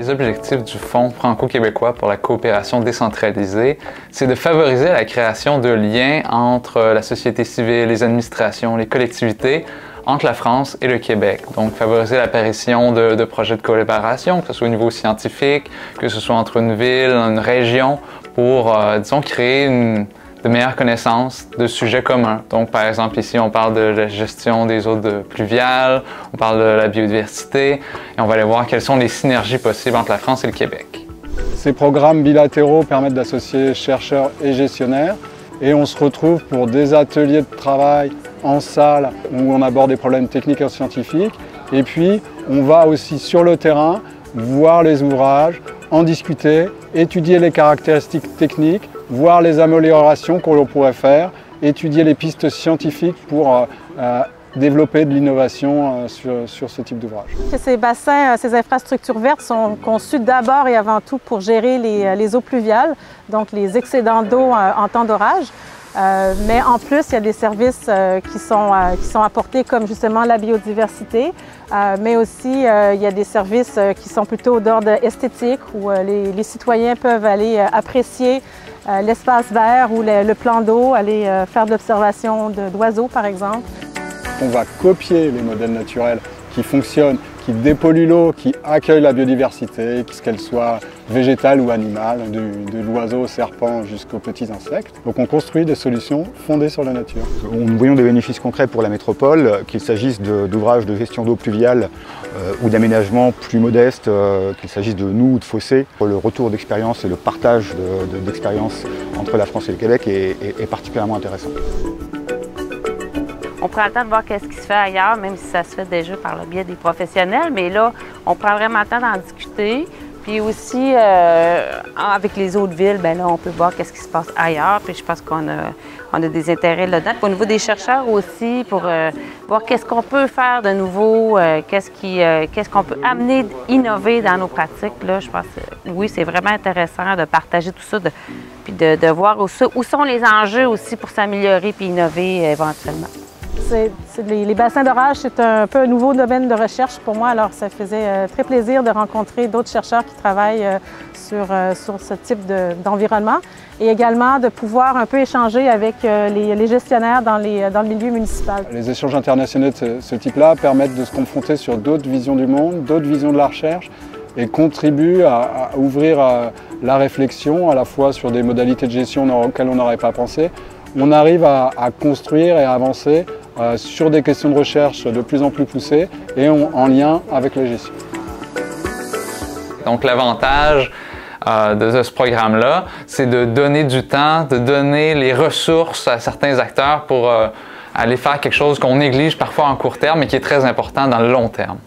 Les objectifs du Fonds franco-québécois pour la coopération décentralisée, c'est de favoriser la création de liens entre la société civile, les administrations, les collectivités, entre la France et le Québec. Donc, favoriser l'apparition de projets de collaboration, que ce soit au niveau scientifique, que ce soit entre une ville, une région, pour, disons, créer de meilleures connaissances de sujets communs. Donc, par exemple, ici, on parle de la gestion des eaux pluviales, on parle de la biodiversité, et on va aller voir quelles sont les synergies possibles entre la France et le Québec. Ces programmes bilatéraux permettent d'associer chercheurs et gestionnaires, et on se retrouve pour des ateliers de travail en salle où on aborde des problèmes techniques et scientifiques, et puis on va aussi sur le terrain voir les ouvrages, en discuter, étudier les caractéristiques techniques, voir les améliorations que l'on pourrait faire, étudier les pistes scientifiques pour développer de l'innovation sur ce type d'ouvrage. Ces bassins, ces infrastructures vertes sont conçues d'abord et avant tout pour gérer les eaux pluviales, donc les excédents d'eau en temps d'orage. Mais en plus, il y a des services qui sont apportés comme justement la biodiversité, mais aussi il y a des services qui sont plutôt d'ordre esthétique où les citoyens peuvent aller apprécier l'espace vert ou le plan d'eau, aller faire de l'observation d'oiseaux par exemple. On va copier les modèles naturels qui fonctionnent, qui dépolluent l'eau, qui accueillent la biodiversité, qu'elle soit végétale ou animale, de l'oiseau au serpent jusqu'aux petits insectes. Donc on construit des solutions fondées sur la nature. Nous voyons des bénéfices concrets pour la métropole, qu'il s'agisse d'ouvrages de gestion d'eau pluviale ou d'aménagements plus modestes, qu'il s'agisse de nous ou de fossés. Le retour d'expérience et le partage d'expériences entre la France et le Québec est particulièrement intéressant. On prend le temps de voir qu'est-ce qui se fait ailleurs, même si ça se fait déjà par le biais des professionnels, mais là, on prend vraiment le temps d'en discuter. Puis aussi, avec les autres villes, bien là, on peut voir qu'est-ce qui se passe ailleurs, puis je pense qu'on a des intérêts là-dedans. Au niveau des chercheurs aussi, pour voir qu'est-ce qu'on peut faire de nouveau, qu'est-ce qu'on peut amener, innover dans nos pratiques, là, je pense que oui, c'est vraiment intéressant de partager tout ça, puis de voir où sont les enjeux aussi pour s'améliorer puis innover éventuellement. Les bassins d'orage, c'est un peu un nouveau domaine de recherche pour moi, alors ça faisait très plaisir de rencontrer d'autres chercheurs qui travaillent sur ce type d'environnement et également de pouvoir un peu échanger avec les gestionnaires dans le milieu municipal. Les échanges internationaux de ce type-là permettent de se confronter sur d'autres visions du monde, d'autres visions de la recherche et contribuent à ouvrir la réflexion à la fois sur des modalités de gestion auxquelles on n'aurait pas pensé. On arrive à construire et à avancer sur des questions de recherche de plus en plus poussées et en lien avec la gestion. Donc l'avantage de ce programme-là, c'est de donner du temps, de donner les ressources à certains acteurs pour aller faire quelque chose qu'on néglige parfois en court terme mais qui est très important dans le long terme.